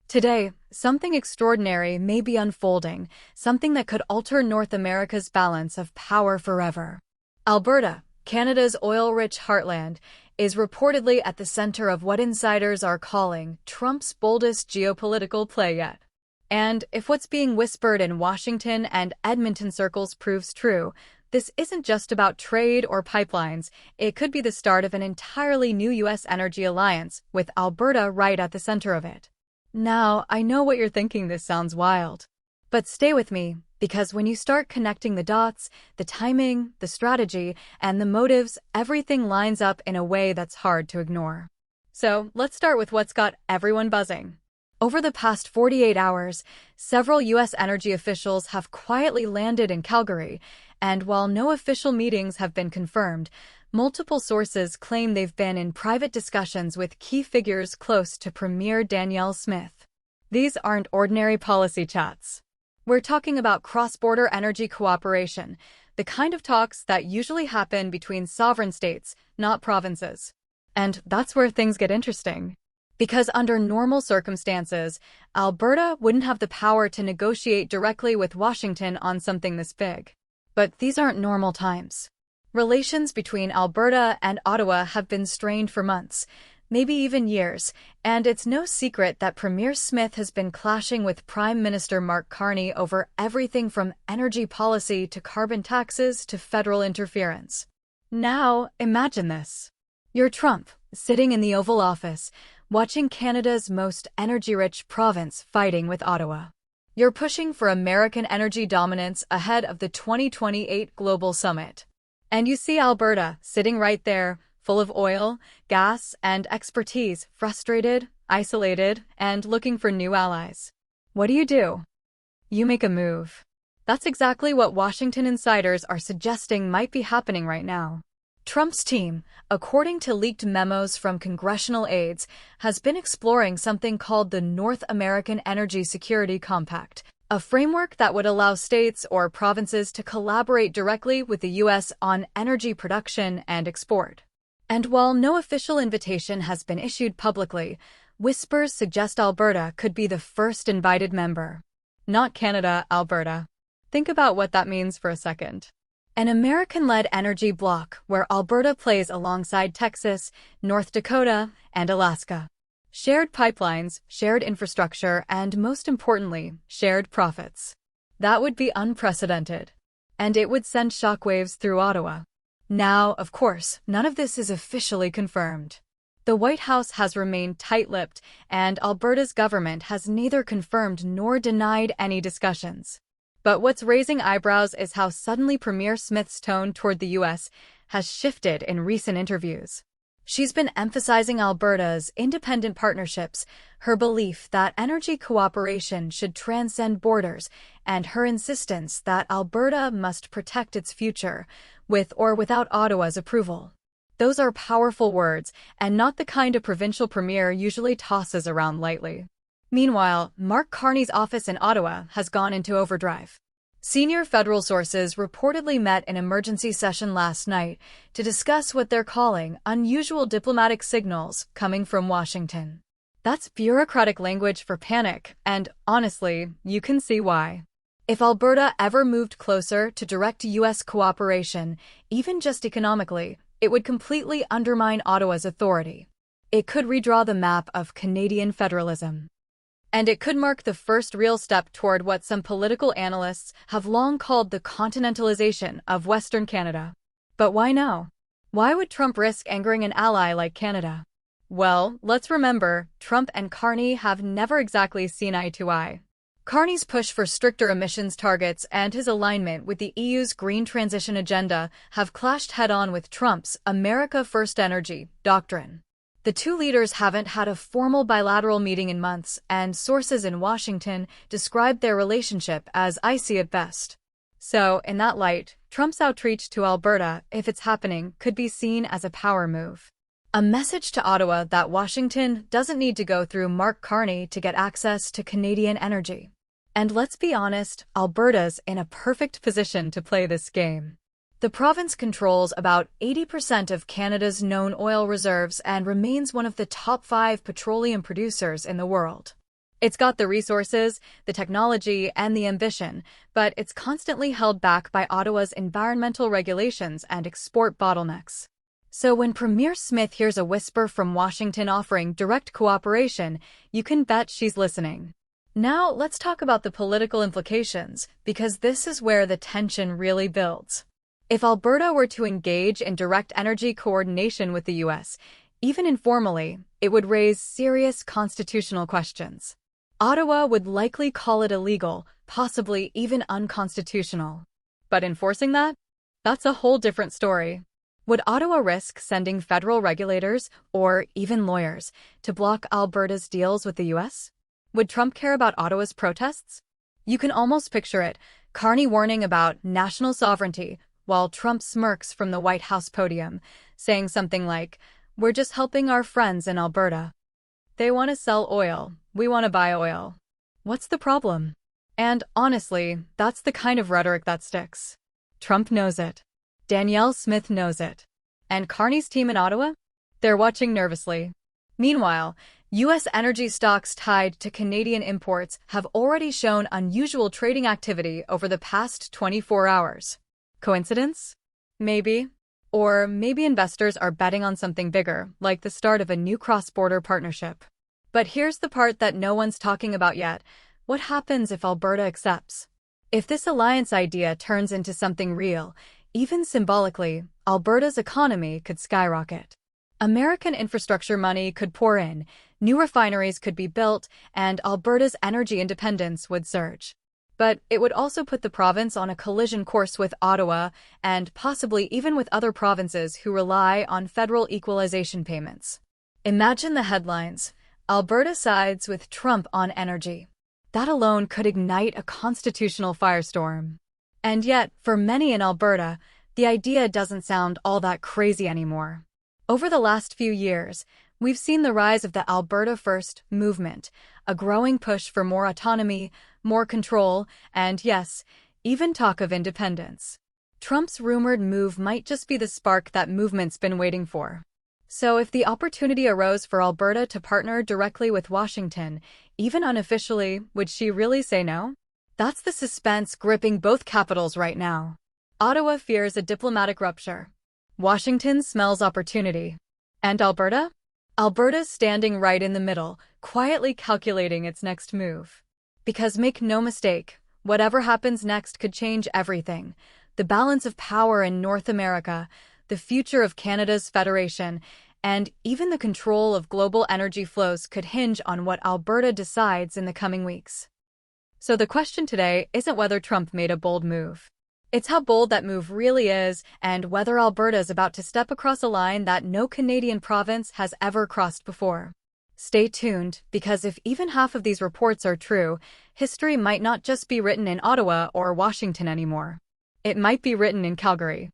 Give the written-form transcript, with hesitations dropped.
Today, something extraordinary may be unfolding, something that could alter North America's balance of power forever. Alberta, Canada's oil-rich heartland, is reportedly at the center of what insiders are calling Trump's boldest geopolitical play yet. And if what's being whispered in Washington and Edmonton circles proves true, this isn't just about trade or pipelines. It could be the start of an entirely new U.S. energy alliance, with Alberta right at the center of it. Now, I know what you're thinking, this sounds wild. But stay with me, because when you start connecting the dots, the timing, the strategy, and the motives, everything lines up in a way that's hard to ignore. So, let's start with what's got everyone buzzing. Over the past 48 hours, several U.S. energy officials have quietly landed in Calgary, and while no official meetings have been confirmed, multiple sources claim they've been in private discussions with key figures close to Premier Danielle Smith. These aren't ordinary policy chats. We're talking about cross-border energy cooperation, the kind of talks that usually happen between sovereign states, not provinces. And that's where things get interesting. Because under normal circumstances, Alberta wouldn't have the power to negotiate directly with Washington on something this big. But these aren't normal times. Relations between Alberta and Ottawa have been strained for months, maybe even years, and it's no secret that Premier Smith has been clashing with Prime Minister Mark Carney over everything from energy policy to carbon taxes to federal interference. Now, imagine this. You're Trump, sitting in the Oval Office, watching Canada's most energy-rich province fighting with Ottawa. You're pushing for American energy dominance ahead of the 2028 Global Summit. And you see Alberta sitting right there, full of oil, gas, and expertise, frustrated, isolated, and looking for new allies. What do? You make a move. That's exactly what Washington insiders are suggesting might be happening right now. Trump's team, according to leaked memos from congressional aides, has been exploring something called the North American Energy Security Compact, a framework that would allow states or provinces to collaborate directly with the U.S. on energy production and export. And while no official invitation has been issued publicly, whispers suggest Alberta could be the first invited member. Not Canada, Alberta. Think about what that means for a second. An American-led energy bloc where Alberta plays alongside Texas, North Dakota, and Alaska. Shared pipelines, shared infrastructure, and most importantly, shared profits. That would be unprecedented. And it would send shockwaves through Ottawa. Now, of course, none of this is officially confirmed. The White House has remained tight-lipped, and Alberta's government has neither confirmed nor denied any discussions. But what's raising eyebrows is how suddenly Premier Smith's tone toward the U.S. has shifted in recent interviews. She's been emphasizing Alberta's independent partnerships, her belief that energy cooperation should transcend borders, and her insistence that Alberta must protect its future, with or without Ottawa's approval. Those are powerful words, and not the kind a provincial premier usually tosses around lightly. Meanwhile, Mark Carney's office in Ottawa has gone into overdrive. Senior federal sources reportedly met an emergency session last night to discuss what they're calling unusual diplomatic signals coming from Washington. That's bureaucratic language for panic, and honestly, you can see why. If Alberta ever moved closer to direct U.S. cooperation, even just economically, it would completely undermine Ottawa's authority. It could redraw the map of Canadian federalism. And it could mark the first real step toward what some political analysts have long called the continentalization of Western Canada. But why now? Why would Trump risk angering an ally like Canada? Well, let's remember, Trump and Carney have never exactly seen eye to eye. Carney's push for stricter emissions targets and his alignment with the EU's green transition agenda have clashed head-on with Trump's America First Energy doctrine. The two leaders haven't had a formal bilateral meeting in months, and sources in Washington described their relationship as icy at best. So, in that light, Trump's outreach to Alberta, if it's happening, could be seen as a power move. A message to Ottawa that Washington doesn't need to go through Mark Carney to get access to Canadian energy. And let's be honest, Alberta's in a perfect position to play this game. The province controls about 80% of Canada's known oil reserves and remains one of the top 5 petroleum producers in the world. It's got the resources, the technology, and the ambition, but it's constantly held back by Ottawa's environmental regulations and export bottlenecks. So when Premier Smith hears a whisper from Washington offering direct cooperation, you can bet she's listening. Now, let's talk about the political implications, because this is where the tension really builds. If Alberta were to engage in direct energy coordination with the U.S., even informally, it would raise serious constitutional questions. Ottawa would likely call it illegal, possibly even unconstitutional. But enforcing that? That's a whole different story. Would Ottawa risk sending federal regulators, or even lawyers, to block Alberta's deals with the U.S.? Would Trump care about Ottawa's protests? You can almost picture it, Carney warning about national sovereignty, while Trump smirks from the White House podium, saying something like, "We're just helping our friends in Alberta. They want to sell oil, we want to buy oil. What's the problem?" And honestly, that's the kind of rhetoric that sticks. Trump knows it. Danielle Smith knows it. And Carney's team in Ottawa? They're watching nervously. Meanwhile, U.S. energy stocks tied to Canadian imports have already shown unusual trading activity over the past 24 hours. Coincidence? Maybe. Or maybe investors are betting on something bigger, like the start of a new cross-border partnership. But here's the part that no one's talking about yet. What happens if Alberta accepts? If this alliance idea turns into something real, even symbolically, Alberta's economy could skyrocket. American infrastructure money could pour in, new refineries could be built, and Alberta's energy independence would surge. But it would also put the province on a collision course with Ottawa and possibly even with other provinces who rely on federal equalization payments. Imagine the headlines: Alberta sides with Trump on energy. That alone could ignite a constitutional firestorm. And yet, for many in Alberta, the idea doesn't sound all that crazy anymore. Over the last few years, we've seen the rise of the Alberta First movement, a growing push for more autonomy, more control, and yes, even talk of independence. Trump's rumored move might just be the spark that movement's been waiting for. So if the opportunity arose for Alberta to partner directly with Washington, even unofficially, would she really say no? That's the suspense gripping both capitals right now. Ottawa fears a diplomatic rupture. Washington smells opportunity. And Alberta? Alberta's standing right in the middle, quietly calculating its next move. Because make no mistake, whatever happens next could change everything. The balance of power in North America, the future of Canada's federation, and even the control of global energy flows could hinge on what Alberta decides in the coming weeks. So the question today isn't whether Trump made a bold move. It's how bold that move really is, and whether Alberta is about to step across a line that no Canadian province has ever crossed before. Stay tuned, because if even half of these reports are true, history might not just be written in Ottawa or Washington anymore. It might be written in Calgary.